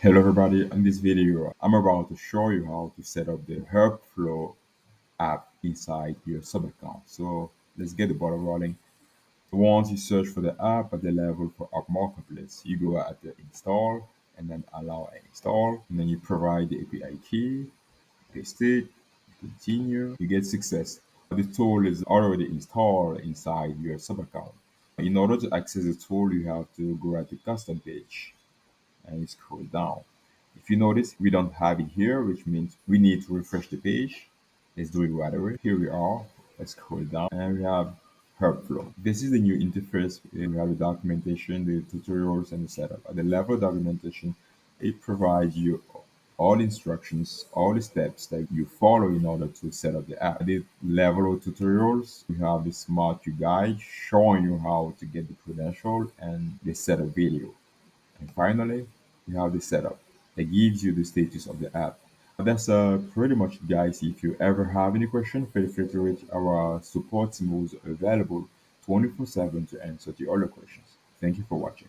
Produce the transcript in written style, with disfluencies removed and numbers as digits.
Hello everybody, in this video I'm about to show you how to set up the Hubflow app inside your sub account. So let's get the ball rolling. Once you search for the app at the level for App Marketplace, you go at the install and then allow install, and then you provide the API key, paste it, continue, you get success. The tool is already installed inside your sub account. In order to access the tool, you have to go at the custom page and you scroll down. If you notice, we don't have it here, which means we need to refresh the page. Let's do it right away. Here we are. Let's scroll down and we have Hubflow. This is the new interface. We have the documentation, the tutorials, and the setup. At the level of documentation, it provides you all instructions, all the steps that you follow in order to set up the app. At the level of tutorials, we have the smart you guide showing you how to get the credential and the setup video. And finally, you have the setup that gives you the status of the app. That's pretty much it, guys. If you ever have any question, feel free to reach our support team who's available 24/7 to answer to all your questions. Thank you for watching.